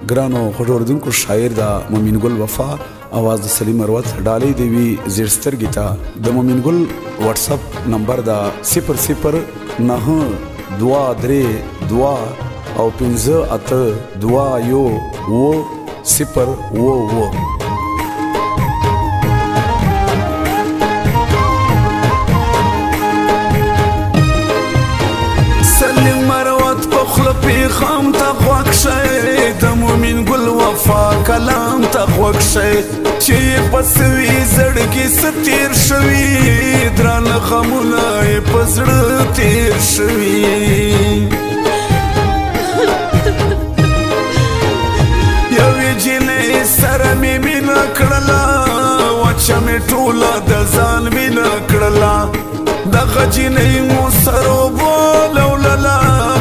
ګرانو خوږوردونکو شاعر د مومن ګل وفا आवाज د سلیم مروت ډالۍ دی وی زیر سترګې ته د مومن ګل واتس اپ نمبر دا 009232 او 5821 سلیم مروت په خله پیغام ته غوږ شئ د مومن ګل وفا کلام ته غوږ شئ چې په سوي زړګي څه تېر شوي درانه غمونه یې په زړه تېر شوي یوې جینۍ سره مې مینه کړله وچه مې ټوله د ځان مینه کړله دغه جینۍ مو سره وبولوله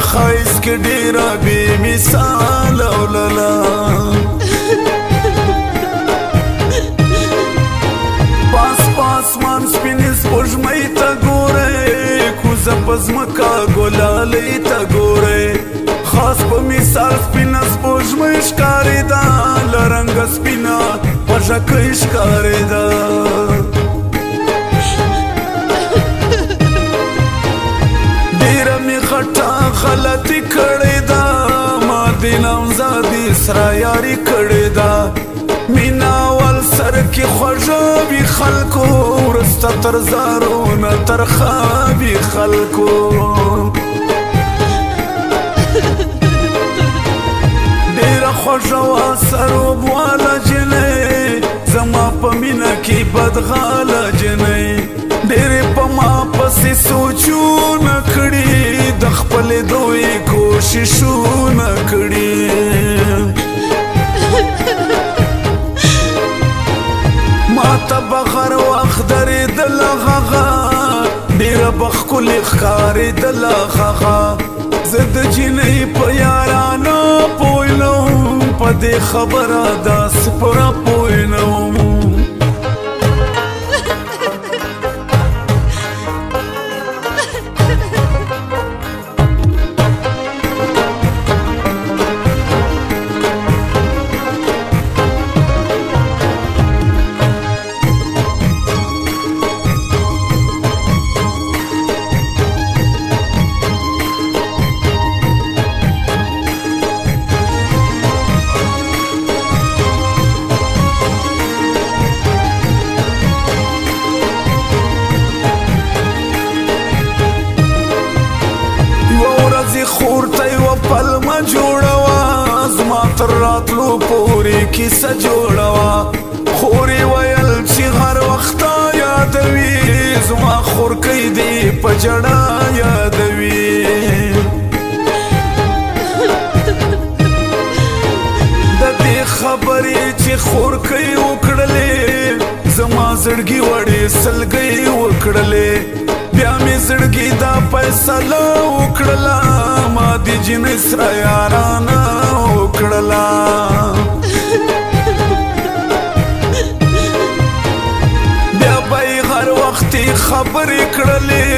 ښایست کې ډېره بې مثاله ولله آسمان سپینې سپوږمۍ ته ګورئ کوزه په ځمکه ګلالۍ ته ګورئ خاص په مثال سپینه سپوږمۍ ښکارېده له رنګه سپینه غوږکۍ ښکارېده ډېره مې غټه غلطي کړې ده ما دې نامزادې سره یاري کړې ده مینا اول سر کې خوږه وي خلکو وروسته تر زارونه ترخه وي خلکو ډېره خوږه وه سروب واله جنۍ زما په مینه کې بدغاله جنۍ ډېرې په ما پسې سوچونه کړي د خپلېدو یې کوششونه کړي ماته به هر وخت درېدله هغه ډېره به ښکلې ښکارېدله هغه زه د جینۍ په یارانه پوه نه وم په دې خبره داسې پوره پوه نه وم خور ته یوه پلمه جوړه وه زما تر راتلو پورې کیسه جوړه وه خور یې ویل چې هر وخته یادوي زما خورکۍ دې په جړه یادوي د دې خبرې چې خورکۍ وکړلې زما زړګي وړې سلګۍ وکړلې بیا مې زړګي دا فیصله وکړله ما دې جینۍ سره یارانه وکړله بیا به یې هر وخت خبرې کړلې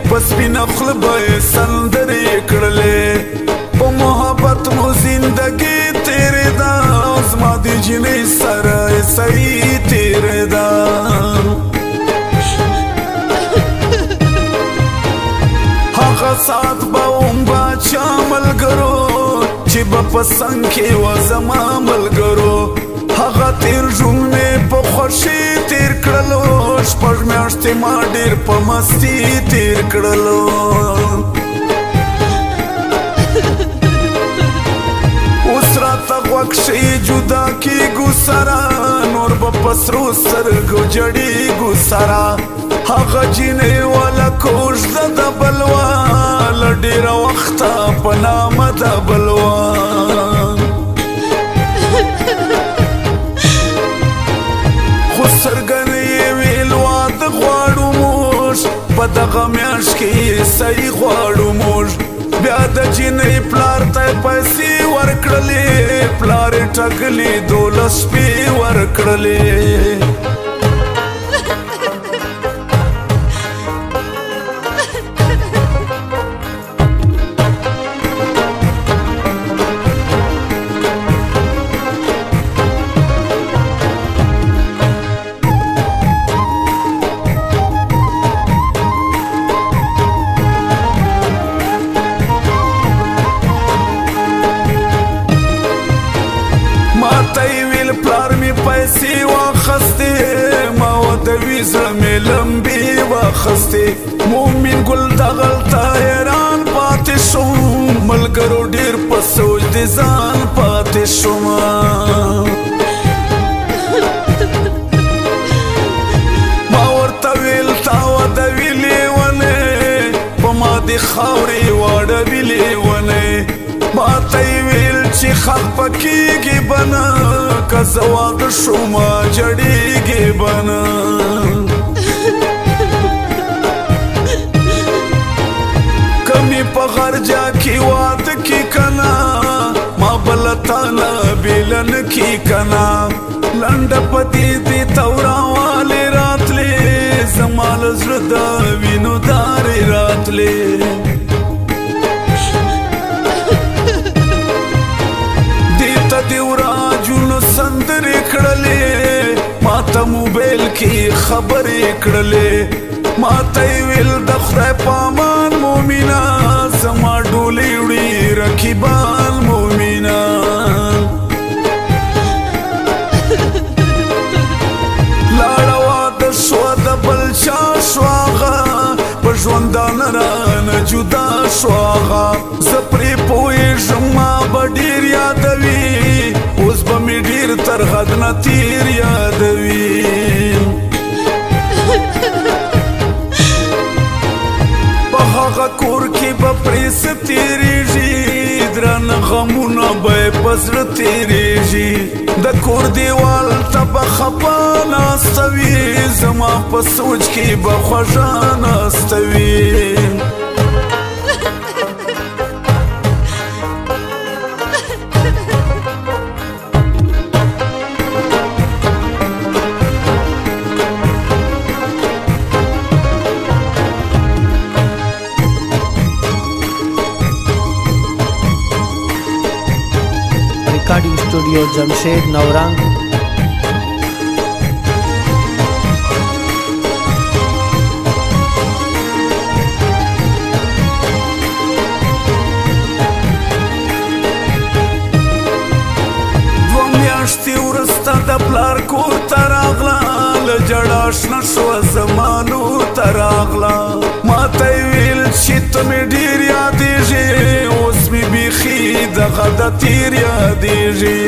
په سپینه خوله به یې سندرې کړلې په محبت مو زندګي تېرېده زما دې جینۍ سره یې صحیح تېرېده هغه ساعت به وم باچا ملګرو چې به په څنګ کې وه زما ملګرو هغه تېر ژوند مې په خوښۍ تېر کړلو شپږ میاشتې ما ډېر په مستي تېر کړلو اوس راته غوږ شئ جدا کېږو سره نور به په سرو سترګو جړېږو سره هغه جینۍ والا کوژده د بلوا له ډېره وخته په نامه د بلوا خو څرګنې یې ویل واده غواړو موږ په دغه میاشت کې صحیح غواړو موږ بیا د جینۍ پلار ته یې پیسې ورکړلې پلار یې ټاکلي 12 شپې ورکړلې کوي زړه مې لمبې واخستې مومن ګل دغلته حیران پاتې شوم ملګرو ډېر په سوچ د ځان پاتې شوم ما ورته ویل تا ودوي لیونی په ما د خاورې واړوي لیونی ما ته یې ویل چې خلق پکېږي به نه که زه واده شوم جړېږي به نه که مې په غرجه کې واده کې که نه ما بله تا نه بېله نه کې که نه لنډه په دې دې توراوالې راتلې زما له زړه د وینو دارې راتلې د وراجونو سندرې کړلې ما ته موبایل کې خبرې کړلې ما ته یې ویل د خدای په امان مومنه زما ډولۍ وړي رقیبان مومنه لاړه واده شوه د بل چا شوه هغه په ژوندانه رانه جدا شوه هغه زه پرې پوهېږم ما به ډېر یادوي اوس به مې ډېر تر حد نه تېر یادوي په هغه کور کې به پرې څه تېرېږي درانه غمونه به یې په زړه تېرېږي د کور دیوال ته به خفه ناسته وي زما په سوچ کې به خوږه ناسته وي recording studio Jamshed नवरंग د پلار کور ته راغله له جړا شنه شوه زما لور ته راغله ما ته یې ویل چې ته مې ډېر یادېږې اوس مې بیخي دغه د تېر یادېږې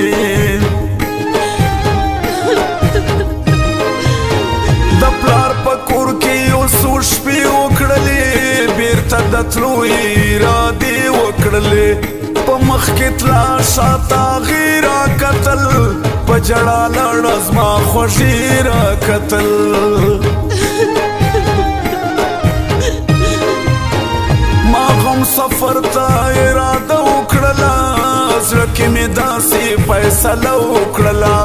د پلار په کور کې یو څو شپې وکړلې بېرته د تلو ارادې وکړلې په مخ کې تلا شاته هغې راکتل په جړا لاړه زما خوږې راکتل ما هم سفر ته اراده وکړله زړه کې مې داسې فیصله وکړله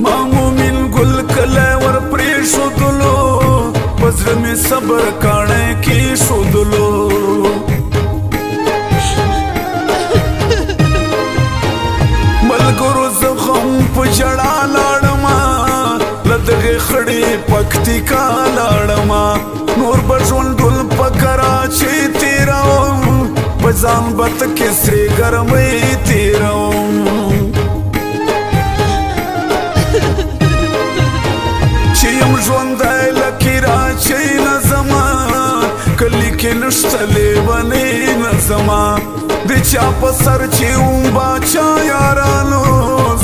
ما مومن ګل کلی ور پرېښودلو په زړه مې صبر کاڼی کېښودلو ملګرو زه هم په ژړا لاړمه له دغې خړې پکتیکا لاړمه نور به ژوند ټول په کراچۍ تېروم په ځان به تکې سرې ګرمۍ تېروم چې یم ژوندی له کراچۍ نه ځمه کلي کې نشته لیونۍ نه ځمه د چا په سر چې وم باچا یارانو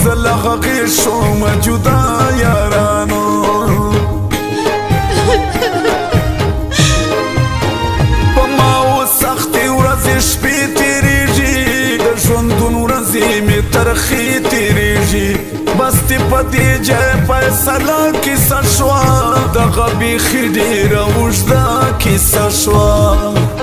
زه له هغې شوم جدا یارانو په ما اوس سختې ورځې شپې تېرېږي د ژوندون ورځې مې ترخې تېرېږي بس دې په دې جای فیصله کیسه شوه دغه بیخي ډېره اوږده کیسه شوه